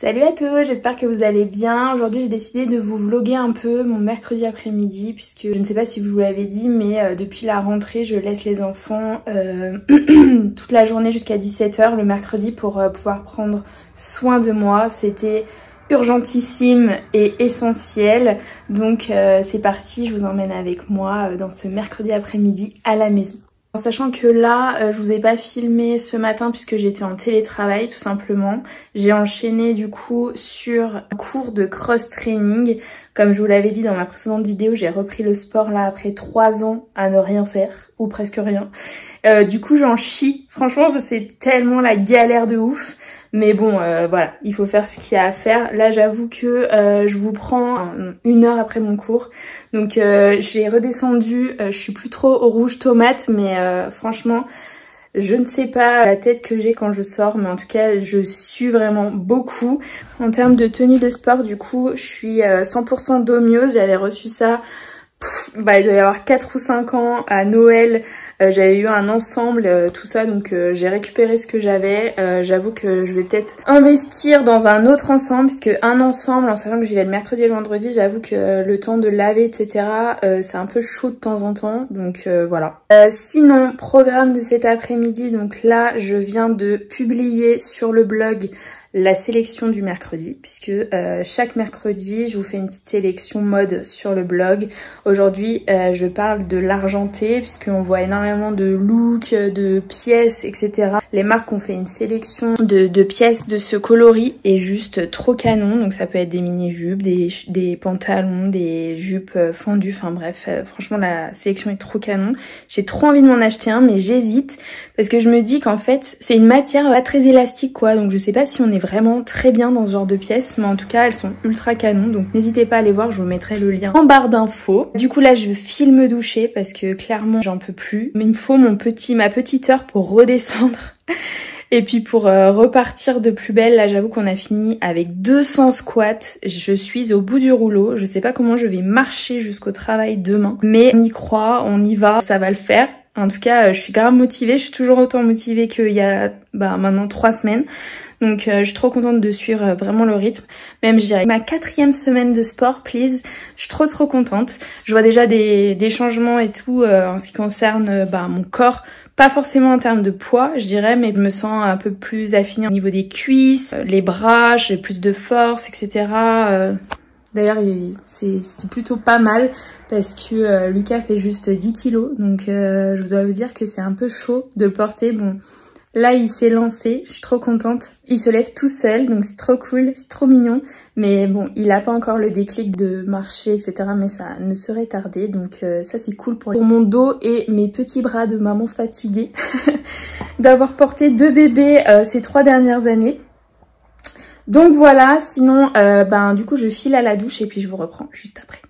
Salut à tous, j'espère que vous allez bien. Aujourd'hui j'ai décidé de vous vlogger un peu mon mercredi après-midi puisque je ne sais pas si vous l'avez dit mais depuis la rentrée je laisse les enfants toute la journée jusqu'à 17 h le mercredi pour pouvoir prendre soin de moi. C'était urgentissime et essentiel, donc c'est parti, je vous emmène avec moi dans ce mercredi après-midi à la maison. En sachant que là, je vous ai pas filmé ce matin puisque j'étais en télétravail tout simplement. J'ai enchaîné du coup sur un cours de cross-training. Comme je vous l'avais dit dans ma précédente vidéo, j'ai repris le sport là après 3 ans à ne rien faire, ou presque rien. Du coup j'en chie, franchement c'est tellement la galère de ouf. Mais bon, voilà, il faut faire ce qu'il y a à faire. Là, j'avoue que je vous prends 1 heure après mon cours. Donc, j'ai redescendu. Je suis plus trop au rouge tomate, mais franchement, je ne sais pas la tête que j'ai quand je sors. Mais en tout cas, je sue vraiment beaucoup. En termes de tenue de sport, du coup, je suis 100% Domios. J'avais reçu ça, il doit y avoir 4 ou 5 ans à Noël. J'avais eu un ensemble, tout ça, donc j'ai récupéré ce que j'avais. J'avoue que je vais peut-être investir dans un autre ensemble, puisque un ensemble, en sachant que j'y vais le mercredi et le vendredi, j'avoue que le temps de laver, etc., c'est un peu chaud de temps en temps, donc voilà. Sinon, programme de cet après-midi, donc là, je viens de publier sur le blog la sélection du mercredi, puisque chaque mercredi je vous fais une petite sélection mode sur le blog. Aujourd'hui je parle de l'argenté, puisqu'on voit énormément de looks, de pièces, etc. Les marques ont fait une sélection de pièces de ce coloris et juste trop canon. Donc ça peut être des mini-jupes, des pantalons, des jupes fendues, enfin bref, franchement la sélection est trop canon. J'ai trop envie de m'en acheter un, mais j'hésite parce que je me dis qu'en fait c'est une matière pas très élastique quoi, donc je sais pas si on est vraiment très bien dans ce genre de pièces, mais en tout cas elles sont ultra canon, donc n'hésitez pas à aller voir, je vous mettrai le lien en barre d'infos. Du coup là je file me doucher parce que clairement j'en peux plus, mais il me faut ma petite heure pour redescendre et puis pour repartir de plus belle. Là j'avoue qu'on a fini avec 200 squats, je suis au bout du rouleau, je sais pas comment je vais marcher jusqu'au travail demain, mais on y croit, on y va, ça va le faire. En tout cas je suis grave motivée, je suis toujours autant motivée qu'il y a maintenant 3 semaines. Donc je suis trop contente de suivre vraiment le rythme. Même je dirais ma 4e semaine de sport, please. Je suis trop contente. Je vois déjà des changements et tout en ce qui concerne mon corps. Pas forcément en termes de poids, je dirais, mais je me sens un peu plus affinée au niveau des cuisses, les bras, j'ai plus de force, etc. D'ailleurs, c'est plutôt pas mal parce que Lucas fait juste 10 kilos. Donc je dois vous dire que c'est un peu chaud de le porter. Bon, là il s'est lancé, je suis trop contente. Il se lève tout seul, donc c'est trop cool, c'est trop mignon. Mais bon, il a pas encore le déclic de marcher, etc. Mais ça ne saurait tarder, donc ça c'est cool pour mon dos et mes petits bras de maman fatiguée d'avoir porté 2 bébés ces 3 dernières années. Donc voilà, sinon du coup je file à la douche et puis je vous reprends juste après.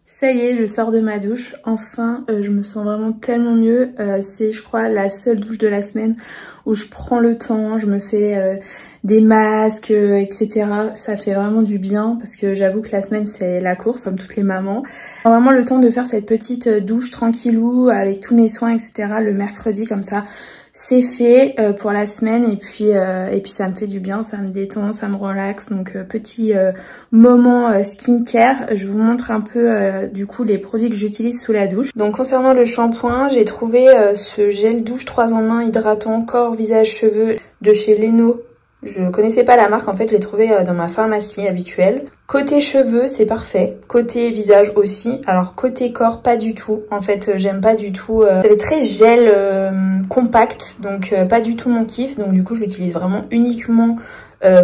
Ça y est, je sors de ma douche, enfin je me sens vraiment tellement mieux. C'est je crois la seule douche de la semaine où je prends le temps, je me fais des masques, etc. Ça fait vraiment du bien parce que j'avoue que la semaine c'est la course comme toutes les mamans. Vraiment le temps de faire cette petite douche tranquillou avec tous mes soins, etc. le mercredi comme ça. C'est fait pour la semaine et puis ça me fait du bien, ça me détend, ça me relaxe. Donc petit moment skincare, je vous montre un peu du coup les produits que j'utilise sous la douche. Donc concernant le shampoing, j'ai trouvé ce gel douche 3 en 1 hydratant corps, visage, cheveux de chez Leno. Je connaissais pas la marque, en fait je l'ai trouvé dans ma pharmacie habituelle. Côté cheveux c'est parfait, côté visage aussi, alors côté corps pas du tout. En fait j'aime pas du tout, elle est très gel compact, donc pas du tout mon kiff. Donc du coup je l'utilise vraiment uniquement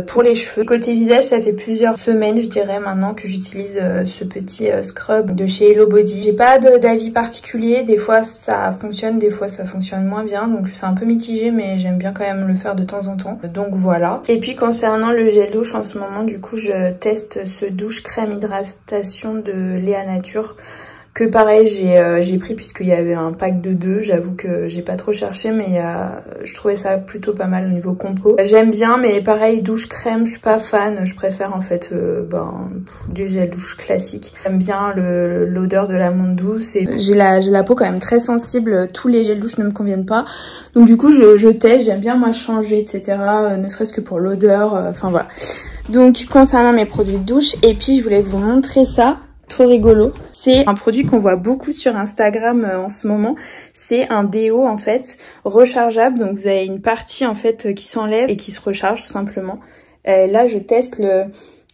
pour les cheveux. Côté visage ça fait plusieurs semaines je dirais maintenant que j'utilise ce petit scrub de chez Hello Body. J'ai pas d'avis particulier, des fois ça fonctionne, des fois ça fonctionne moins bien, donc c'est un peu mitigé mais j'aime bien quand même le faire de temps en temps. Donc voilà. Et puis concernant le gel douche en ce moment du coup je teste ce douche crème hydratation de Léa Nature. Que pareil j'ai pris puisqu'il y avait un pack de 2, j'avoue que j'ai pas trop cherché mais je trouvais ça plutôt pas mal au niveau compo. J'aime bien mais pareil douche crème je suis pas fan, je préfère en fait du gel douche classique. J'aime bien l'odeur de l'amande douce et j'ai la peau quand même très sensible, tous les gels douche ne me conviennent pas. Donc du coup je teste, j'aime bien moi changer etc. Ne serait-ce que pour l'odeur, enfin voilà. Donc concernant mes produits de douche, et puis je voulais vous montrer ça, trop rigolo. C'est un produit qu'on voit beaucoup sur Instagram en ce moment. C'est un déo en fait rechargeable, donc vous avez une partie en fait qui s'enlève et qui se recharge tout simplement. Là je teste le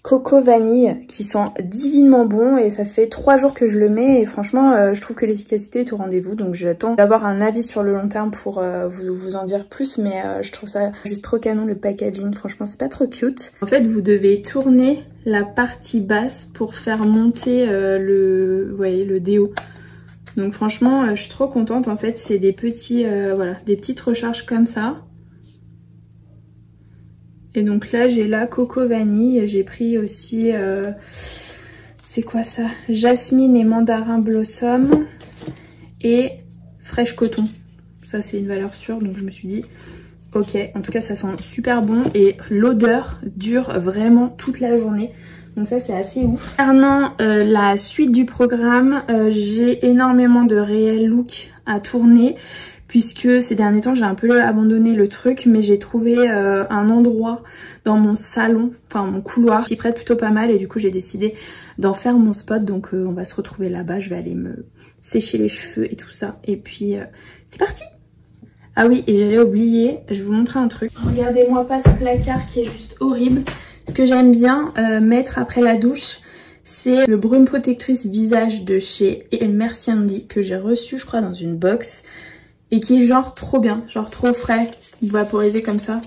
Coco Vanille qui sent divinement bon et ça fait 3 jours que je le mets et franchement je trouve que l'efficacité est au rendez-vous, donc j'attends d'avoir un avis sur le long terme pour vous en dire plus, mais je trouve ça juste trop canon le packaging, franchement c'est pas trop cute. En fait vous devez tourner la partie basse pour faire monter vous voyez, le déo. Donc franchement je suis trop contente, en fait c'est des petits voilà, des petites recharges comme ça. Et donc là j'ai la Coco Vanille, j'ai pris aussi, c'est quoi ça? Jasmine et Mandarin Blossom et Fraîche Coton. Ça c'est une valeur sûre, donc je me suis dit ok, en tout cas ça sent super bon et l'odeur dure vraiment toute la journée. Donc ça c'est assez ouf. Concernant la suite du programme, j'ai énormément de réels looks à tourner. Puisque ces derniers temps j'ai un peu abandonné le truc, mais j'ai trouvé un endroit dans mon salon, enfin mon couloir, qui prête plutôt pas mal et du coup j'ai décidé d'en faire mon spot. Donc on va se retrouver là-bas, je vais aller me sécher les cheveux et tout ça. Et puis c'est parti! Ah oui, et j'allais oublier, je vais vous montrer un truc. Regardez-moi pas ce placard qui est juste horrible. Ce que j'aime bien mettre après la douche, c'est le brume protectrice visage de chez Merci Andy que j'ai reçu je crois dans une box. Et qui est genre trop bien, genre trop frais, vaporisé comme ça.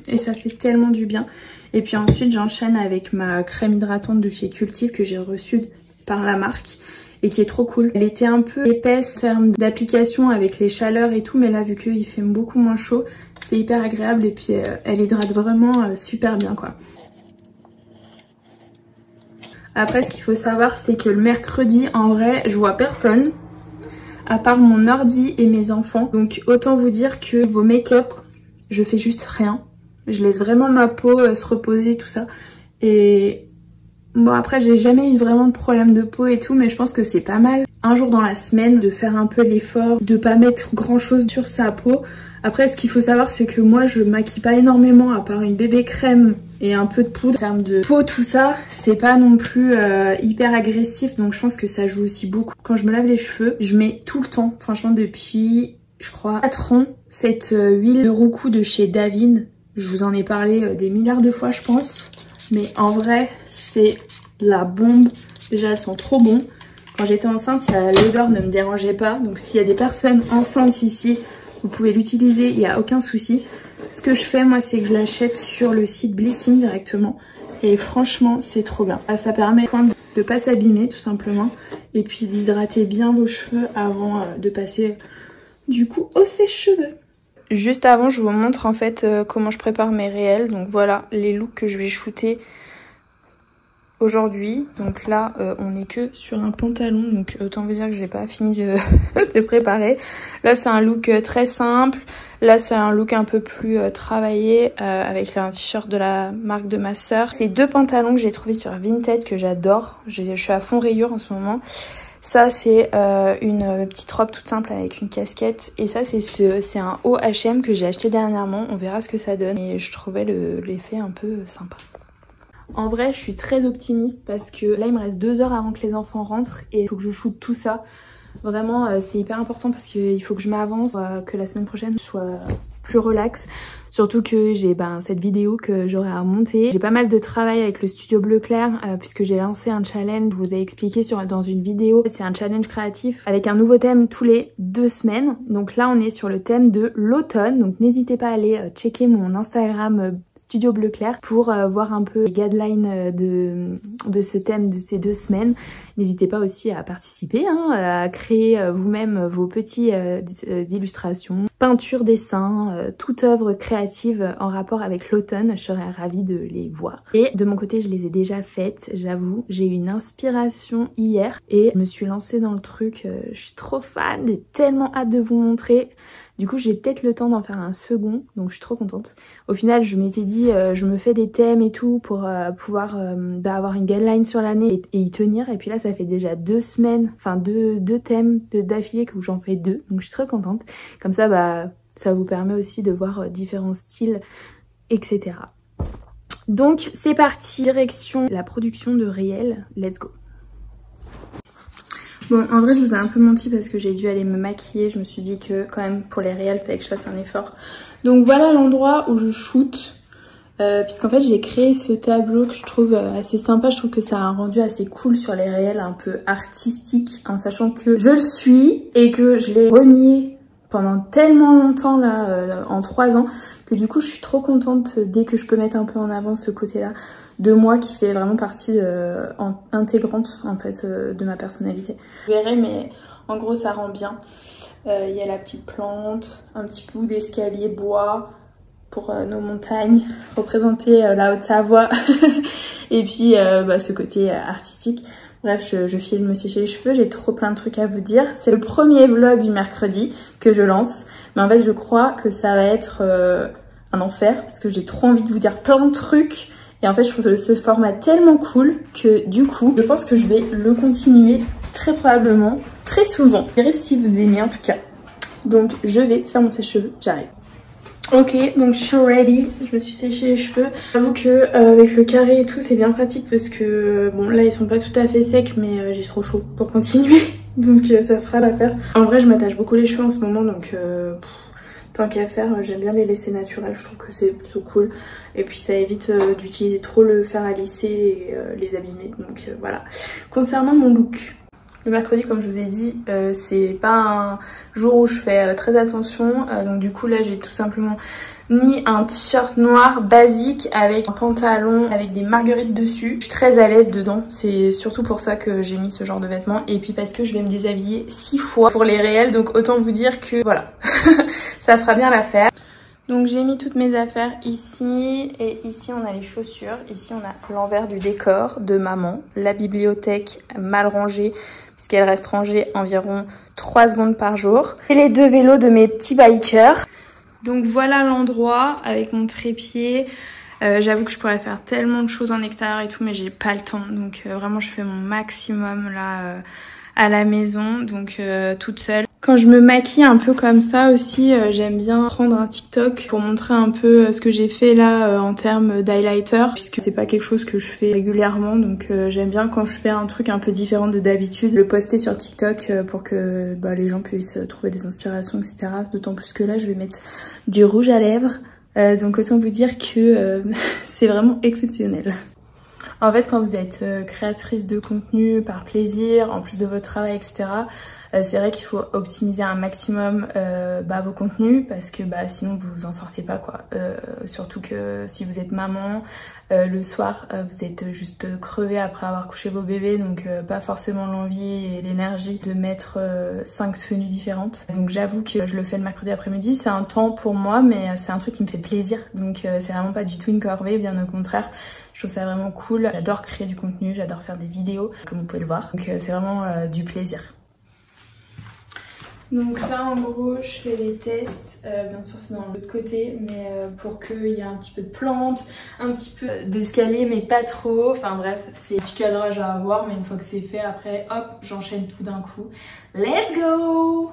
Et ça fait tellement du bien. Et puis ensuite j'enchaîne avec ma crème hydratante de chez Cultive que j'ai reçue par la marque. Et qui est trop cool. Elle était un peu épaisse en termes d'application avec les chaleurs et tout. Mais là vu qu'il fait beaucoup moins chaud, c'est hyper agréable. Et puis elle hydrate vraiment super bien quoi. Après ce qu'il faut savoir c'est que le mercredi en vrai je vois personne. À part mon ordi et mes enfants. Donc autant vous dire que vos make-up, je fais juste rien. Je laisse vraiment ma peau se reposer, tout ça. Et bon après j'ai jamais eu vraiment de problème de peau et tout, mais je pense que c'est pas mal un jour dans la semaine de faire un peu l'effort, de pas mettre grand chose sur sa peau. Après ce qu'il faut savoir c'est que moi je maquille pas énormément à part une bébé crème et un peu de poudre. En termes de peau tout ça c'est pas non plus hyper agressif, donc je pense que ça joue aussi beaucoup. Quand je me lave les cheveux je mets tout le temps, franchement depuis je crois 4 ans, cette huile de roucou de chez David. Je vous en ai parlé des milliards de fois je pense, mais en vrai c'est la bombe. Déjà elles sont trop bonnes. Quand j'étais enceinte l'odeur ne me dérangeait pas, donc s'il y a des personnes enceintes ici vous pouvez l'utiliser, il n'y a aucun souci. Ce que je fais moi c'est que je l'achète sur le site Blissim directement et franchement c'est trop bien. Ça permet de ne pas s'abîmer tout simplement et puis d'hydrater bien vos cheveux avant de passer du coup au sèche-cheveux. Juste avant je vous montre en fait comment je prépare mes réels. Donc voilà les looks que je vais shooter aujourd'hui. Donc là on est que sur un pantalon, donc autant vous dire que j'ai pas fini de préparer. Là c'est un look très simple, là c'est un look un peu plus travaillé avec un t-shirt de la marque de ma sœur. C'est 2 pantalons que j'ai trouvé sur Vinted que j'adore, je suis à fond rayure en ce moment. Ça c'est une petite robe toute simple avec une casquette, et ça c'est un haut H&M que j'ai acheté dernièrement, on verra ce que ça donne, et je trouvais l'effet un peu sympa. En vrai, je suis très optimiste parce que là, il me reste 2 heures avant que les enfants rentrent et il faut que je shoote tout ça. Vraiment, c'est hyper important parce qu'il faut que je m'avance, que la semaine prochaine soit plus relax. Surtout que j'ai cette vidéo que j'aurai à monter. J'ai pas mal de travail avec le studio Bleu Clair puisque j'ai lancé un challenge, je vous ai expliqué dans une vidéo. C'est un challenge créatif avec un nouveau thème tous les 2 semaines. Donc là, on est sur le thème de l'automne. Donc n'hésitez pas à aller checker mon Instagram Studio Bleu Clair pour voir un peu les guidelines de ce thème de ces 2 semaines. N'hésitez pas aussi à participer, à créer vous-même vos petites illustrations, peintures, dessins, toute œuvre créative en rapport avec l'automne. Je serais ravie de les voir. Et de mon côté, je les ai déjà faites, j'avoue. J'ai eu une inspiration hier et je me suis lancée dans le truc. Je suis trop fan, j'ai tellement hâte de vous montrer. Du coup, j'ai peut-être le temps d'en faire un second, donc je suis trop contente. Au final, je m'étais dit, je me fais des thèmes et tout pour pouvoir avoir une guideline sur l'année et y tenir. Et puis là, ça fait déjà 2 semaines, enfin deux thèmes d'affilée que j'en fais 2, donc je suis trop contente. Comme ça, ça vous permet aussi de voir différents styles, etc. Donc c'est parti, direction la production de réel, let's go. Bon, en vrai, je vous ai un peu menti parce que j'ai dû aller me maquiller. Je me suis dit que quand même pour les réels, il fallait que je fasse un effort. Donc voilà l'endroit où je shoot. Puisqu'en fait, j'ai créé ce tableau que je trouve assez sympa. Je trouve que ça a un rendu assez cool sur les réels, un peu artistique, en sachant que je le suis et que je l'ai renié pendant tellement longtemps là, en 3 ans, que du coup, je suis trop contente dès que je peux mettre un peu en avant ce côté-là de moi qui fait vraiment partie intégrante en fait de ma personnalité. Vous verrez, mais en gros ça rend bien. Il y a la petite plante, un petit bout d'escalier bois pour nos montagnes, représenter la Haute-Savoie et puis ce côté artistique. Bref, je filme me sécher les cheveux, j'ai trop plein de trucs à vous dire. C'est le premier vlog du mercredi que je lance, mais en fait je crois que ça va être un enfer parce que j'ai trop envie de vous dire plein de trucs. Et en fait, je trouve ce format tellement cool que du coup, je pense que je vais le continuer très probablement, très souvent. Je dirais si vous aimez en tout cas. Donc, je vais faire mon sèche-cheveux, j'arrive. Ok, donc je suis ready, je me suis séché les cheveux. J'avoue que avec le carré et tout, c'est bien pratique parce que bon, là ils sont pas tout à fait secs, mais j'ai trop chaud pour continuer. Donc ça fera l'affaire. En vrai, je m'attache beaucoup les cheveux en ce moment, donc tant qu'à faire, j'aime bien les laisser naturels, je trouve que c'est plutôt cool. Et puis ça évite d'utiliser trop le fer à lisser et les abîmer. Donc voilà. Concernant mon look, le mercredi, comme je vous ai dit, c'est pas un jour où je fais très attention. Donc du coup là, j'ai tout simplement mis un t-shirt noir basique avec un pantalon avec des marguerites dessus. Je suis très à l'aise dedans, c'est surtout pour ça que j'ai mis ce genre de vêtements. Et puis parce que je vais me déshabiller 6 fois pour les réels, donc autant vous dire que voilà, ça fera bien l'affaire. Donc j'ai mis toutes mes affaires ici, et ici on a les chaussures, ici on a l'envers du décor de maman, la bibliothèque mal rangée puisqu'elle reste rangée environ 3 secondes par jour, et les 2 vélos de mes petits bikers. Donc voilà l'endroit avec mon trépied. J'avoue que je pourrais faire tellement de choses en extérieur et tout, mais j'ai pas le temps, donc vraiment je fais mon maximum là à la maison, donc toute seule. Quand je me maquille un peu comme ça aussi, j'aime bien prendre un TikTok pour montrer un peu ce que j'ai fait là en termes d'highlighter, puisque c'est pas quelque chose que je fais régulièrement, donc j'aime bien quand je fais un truc un peu différent de d'habitude, le poster sur TikTok pour que les gens puissent trouver des inspirations, etc. D'autant plus que là je vais mettre du rouge à lèvres, donc autant vous dire que c'est vraiment exceptionnel. En fait, quand vous êtes créatrice de contenu par plaisir, en plus de votre travail, etc., c'est vrai qu'il faut optimiser un maximum vos contenus parce que sinon vous vous en sortez pas quoi. Surtout que si vous êtes maman, le soir vous êtes juste crevé après avoir couché vos bébés, donc pas forcément l'envie et l'énergie de mettre 5 tenues différentes. Donc j'avoue que je le fais le mercredi après-midi, c'est un temps pour moi, mais c'est un truc qui me fait plaisir, donc c'est vraiment pas du tout une corvée, bien au contraire. Je trouve ça vraiment cool, j'adore créer du contenu, j'adore faire des vidéos, comme vous pouvez le voir, donc c'est vraiment du plaisir. Donc là en gros je fais des tests, bien sûr c'est dans l'autre côté, mais pour qu'il y ait un petit peu de plantes, un petit peu d'escalier mais pas trop, enfin bref c'est du cadrage à avoir, mais une fois que c'est fait après hop j'enchaîne tout d'un coup. Let's go!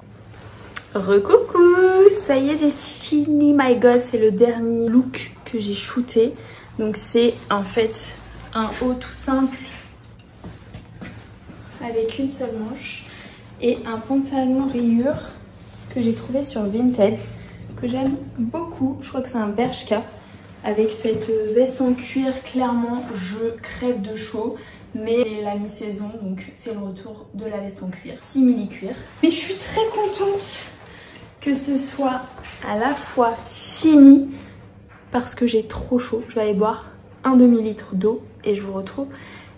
Recoucou! Ça y est j'ai fini, my god, c'est le dernier look que j'ai shooté. Donc c'est en fait un haut tout simple avec une seule manche et un pantalon rayure que j'ai trouvé sur Vinted, que j'aime beaucoup. Je crois que c'est un Bershka avec cette veste en cuir. Clairement je crève de chaud, mais c'est la mi-saison donc c'est le retour de la veste en cuir, simili cuir. Mais je suis très contente que ce soit à la fois fini parce que j'ai trop chaud. Je vais aller boire un demi-litre d'eau et je vous retrouve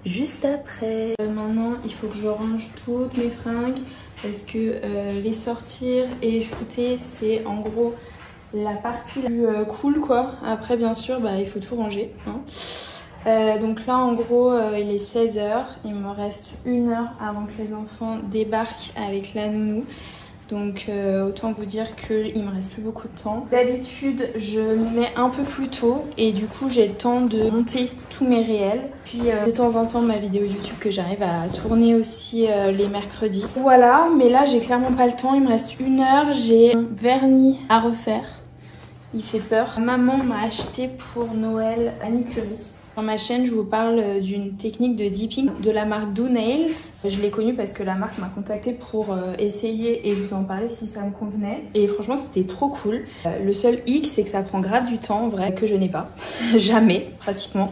juste après. Maintenant il faut que je range toutes mes fringues parce que les sortir et shooter c'est en gros la partie la plus cool quoi. Après bien sûr il faut tout ranger hein. Donc là en gros il est 16 h, il me reste 1 heure avant que les enfants débarquent avec la nounou. Donc autant vous dire qu'il me reste plus beaucoup de temps. D'habitude je me mets un peu plus tôt et du coup j'ai le temps de monter tous mes réels. Puis de temps en temps ma vidéo YouTube que j'arrive à tourner aussi les mercredis. Voilà, mais là j'ai clairement pas le temps, il me reste 1 heure. J'ai un vernis à refaire. il fait peur. Maman m'a acheté pour Noël manicuriste. Sur ma chaîne, je vous parle d'une technique de dipping de la marque Do Nails. Je l'ai connue parce que la marque m'a contactée pour essayer et vous en parler si ça me convenait. Et franchement, c'était trop cool. Le seul hic, c'est que ça prend grave du temps, en vrai, que je n'ai pas. Jamais, pratiquement.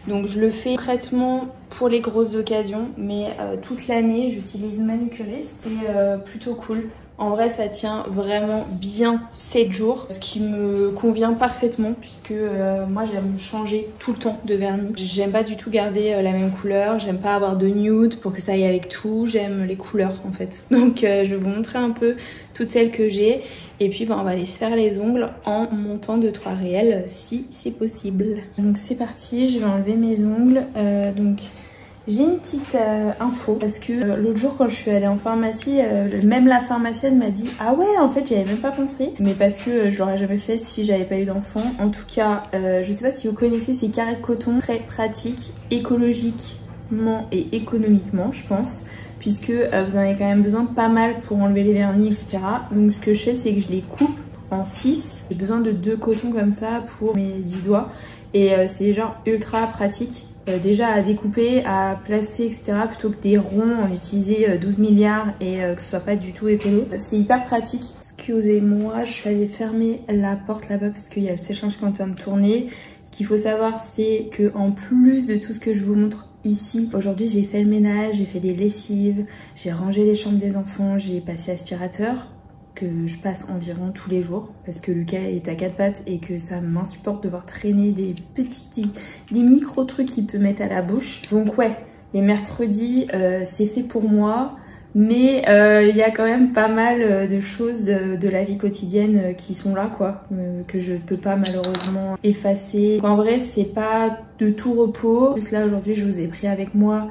Donc je le fais concrètement pour les grosses occasions, mais toute l'année, j'utilise manicuriste. C'est plutôt cool. En vrai, ça tient vraiment bien 7 jours, ce qui me convient parfaitement puisque moi j'aime changer tout le temps de vernis. J'aime pas du tout garder la même couleur, j'aime pas avoir de nude pour que ça aille avec tout, j'aime les couleurs en fait. Donc je vais vous montrer un peu toutes celles que j'ai et puis on va aller se faire les ongles en montant 2-3 réels si c'est possible. Donc c'est parti, je vais enlever mes ongles. J'ai une petite info parce que l'autre jour quand je suis allée en pharmacie, même la pharmacienne m'a dit ah ouais en fait j'avais même pas pensé, mais parce que je l'aurais jamais fait si j'avais pas eu d'enfant. En tout cas je sais pas si vous connaissez ces carrés de coton, très pratiques écologiquement et économiquement je pense, puisque vous en avez quand même besoin pas mal pour enlever les vernis etc. Donc ce que je fais c'est que je les coupe en 6, j'ai besoin de 2 cotons comme ça pour mes 10 doigts et c'est genre ultra pratique. Déjà à découper, à placer, etc. Plutôt que des ronds, en utiliser 12 milliards et que ce soit pas du tout écolo. C'est hyper pratique. Excusez-moi, je suis allée fermer la porte là-bas parce qu'il y a le sèche-linge qui est en train de tourner. Ce qu'il faut savoir, c'est que en plus de tout ce que je vous montre ici, aujourd'hui j'ai fait le ménage, j'ai fait des lessives, j'ai rangé les chambres des enfants, j'ai passé aspirateur, que je passe environ tous les jours parce que Lucas est à 4 pattes et que ça m'insupporte de voir traîner des petits, des micro trucs qu'il peut mettre à la bouche. Donc ouais, les mercredis c'est fait pour moi, mais il y a quand même pas mal de choses de la vie quotidienne qui sont là quoi, que je peux pas malheureusement effacer. En vrai c'est pas de tout repos. En plus là aujourd'hui je vous ai pris avec moi,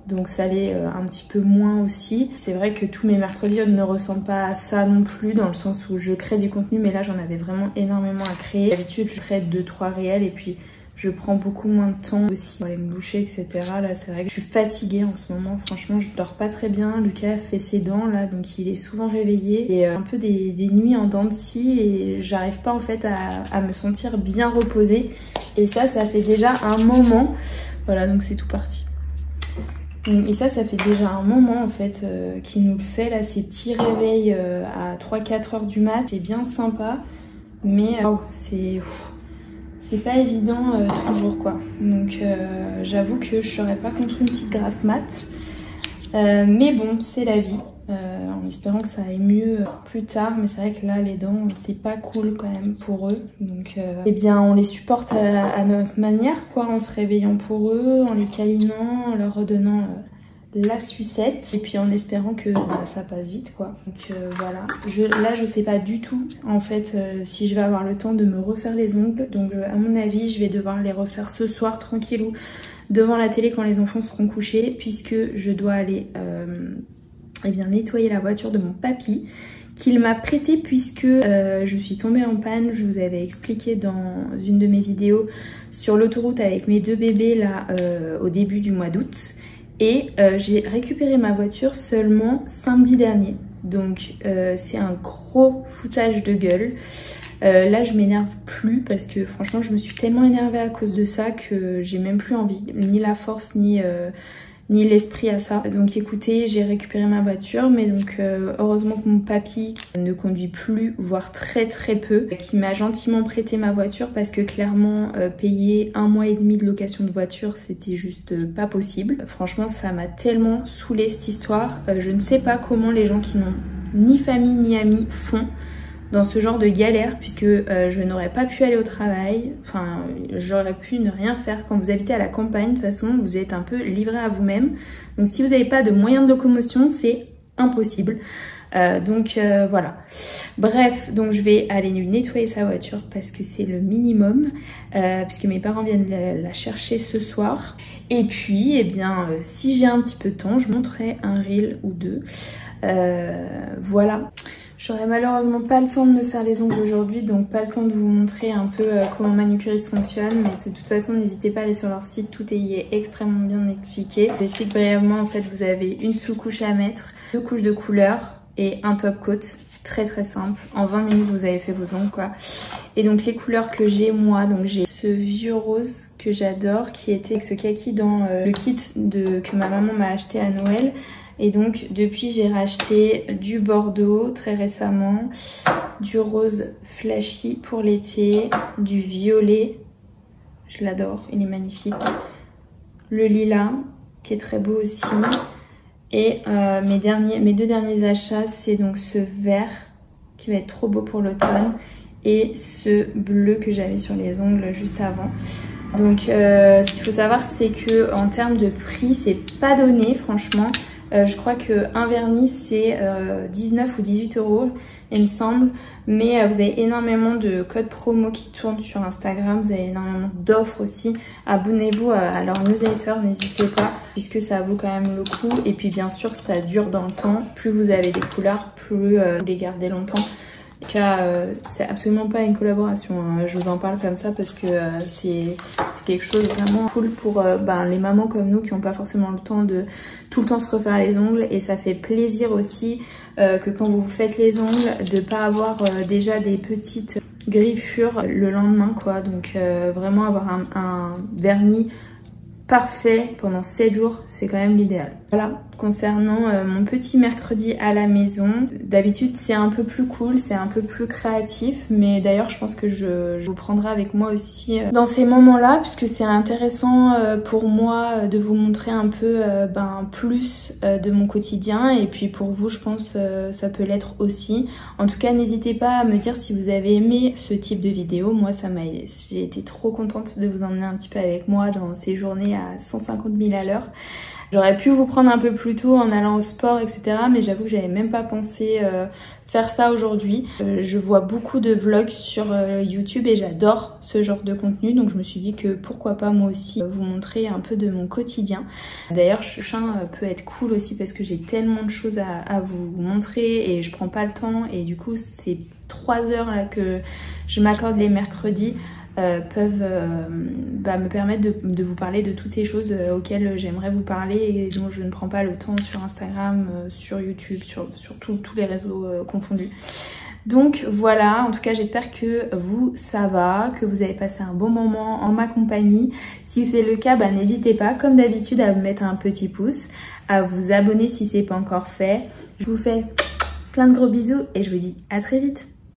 donc ça l'est un petit peu moins aussi. C'est vrai que tous mes mercredis ne ressemblent pas à ça non plus, dans le sens où je crée du contenu, mais là j'en avais vraiment énormément à créer. D'habitude je crée 2-3 réels et puis je prends beaucoup moins de temps aussi pour aller me boucher etc. Là c'est vrai que je suis fatiguée en ce moment, franchement je dors pas très bien. Lucas fait ses dents là, donc il est souvent réveillé et un peu des nuits en dents de scie et j'arrive pas en fait à me sentir bien reposée. Et ça fait déjà un moment. Voilà, donc c'est tout parti. Et ça fait déjà un moment en fait qu'il nous le fait là, ces petits réveils à 3-4 heures du mat. C'est bien sympa, mais c'est pas évident toujours quoi. Donc j'avoue que je serais pas contre une petite grasse mat. Mais bon, c'est la vie. En espérant que ça aille mieux plus tard, mais c'est vrai que là les dents c'est pas cool quand même pour eux, donc eh bien on les supporte à notre manière quoi, en se réveillant pour eux, en les câlinant, en leur redonnant la sucette et puis en espérant que ça passe vite quoi. Donc voilà, là je sais pas du tout en fait si je vais avoir le temps de me refaire les ongles, donc à mon avis je vais devoir les refaire ce soir tranquillou devant la télé quand les enfants seront couchés, puisque je dois aller eh bien, nettoyer la voiture de mon papy qu'il m'a prêté puisque je suis tombée en panne. Je vous avais expliqué dans une de mes vidéos sur l'autoroute avec mes 2 bébés là au début du mois d'août, et j'ai récupéré ma voiture seulement samedi dernier, donc c'est un gros foutage de gueule. Là je m'énerve plus parce que franchement je me suis tellement énervée à cause de ça que j'ai même plus envie, ni la force ni l'esprit à ça. Donc écoutez, j'ai récupéré ma voiture, mais donc heureusement que mon papy ne conduit plus, voire très peu, qui m'a gentiment prêté ma voiture parce que clairement payer 1 mois et demi de location de voiture c'était juste pas possible. Franchement ça m'a tellement saoulée cette histoire. Je ne sais pas comment les gens qui n'ont ni famille ni amis font dans ce genre de galère, puisque je n'aurais pas pu aller au travail, enfin j'aurais pu ne rien faire. Quand vous habitez à la campagne, de toute façon vous êtes un peu livré à vous-même, donc si vous n'avez pas de moyens de locomotion c'est impossible. Donc voilà, bref, donc je vais aller nettoyer sa voiture parce que c'est le minimum, puisque mes parents viennent la chercher ce soir. Et puis eh bien si j'ai un petit peu de temps je montrerai un reel ou 2. Voilà. J'aurai malheureusement pas le temps de me faire les ongles aujourd'hui, donc pas le temps de vous montrer un peu comment manucuriste fonctionne, mais de toute façon n'hésitez pas à aller sur leur site, tout est extrêmement bien expliqué. Je vous explique brièvement, en fait vous avez une sous-couche à mettre, 2 couches de couleur et un top coat très simple. En 20 minutes vous avez fait vos ongles quoi. Et donc les couleurs que j'ai moi, donc j'ai ce vieux rose que j'adore qui était avec ce kaki dans le kit que ma maman m'a acheté à Noël. Et donc depuis j'ai racheté du bordeaux très récemment, du rose flashy pour l'été, du violet, je l'adore, il est magnifique, le lilas qui est très beau aussi. Et mes deux derniers achats, c'est donc ce vert qui va être trop beau pour l'automne et ce bleu que j'avais sur les ongles juste avant. Donc ce qu'il faut savoir, c'est que en termes de prix, c'est pas donné franchement. Je crois qu'un vernis c'est 19 ou 18 euros il me semble, mais vous avez énormément de codes promo qui tournent sur Instagram, vous avez énormément d'offres aussi. Abonnez-vous à leur newsletter, n'hésitez pas, puisque ça vaut quand même le coup. Et puis bien sûr ça dure dans le temps, plus vous avez des couleurs, plus vous les gardez longtemps. En tout cas, c'est absolument pas une collaboration, hein. Je vous en parle comme ça parce que c'est quelque chose de vraiment cool pour les mamans comme nous qui n'ont pas forcément le temps de tout le temps se refaire les ongles. Et ça fait plaisir aussi que quand vous vous faites les ongles, de pas avoir déjà des petites griffures le lendemain quoi. Donc vraiment avoir un vernis parfait pendant 7 jours, c'est quand même l'idéal. Voilà, concernant mon petit mercredi à la maison, d'habitude c'est un peu plus cool, c'est un peu plus créatif, mais d'ailleurs je pense que je vous prendrai avec moi aussi dans ces moments-là, puisque c'est intéressant pour moi de vous montrer un peu plus de mon quotidien, et puis pour vous je pense ça peut l'être aussi. En tout cas n'hésitez pas à me dire si vous avez aimé ce type de vidéo. Moi j'ai été trop contente de vous emmener un petit peu avec moi dans ces journées à 150 000 à l'heure. J'aurais pu vous prendre un peu plus tôt en allant au sport, etc. Mais j'avoue que j'avais même pas pensé faire ça aujourd'hui. Je vois beaucoup de vlogs sur YouTube et j'adore ce genre de contenu. Donc je me suis dit que pourquoi pas moi aussi vous montrer un peu de mon quotidien. D'ailleurs, ce prochain peut être cool aussi parce que j'ai tellement de choses à vous montrer et je prends pas le temps. Et du coup, ces 3 heures là que je m'accorde les mercredis peuvent me permettre de vous parler de toutes ces choses auxquelles j'aimerais vous parler et dont je ne prends pas le temps sur Instagram, sur YouTube, sur tous les réseaux confondus. Donc voilà, en tout cas j'espère que vous ça va, que vous avez passé un bon moment en ma compagnie. Si c'est le cas, n'hésitez pas comme d'habitude à me mettre un petit pouce, à vous abonner si c'est pas encore fait. Je vous fais plein de gros bisous et je vous dis à très vite.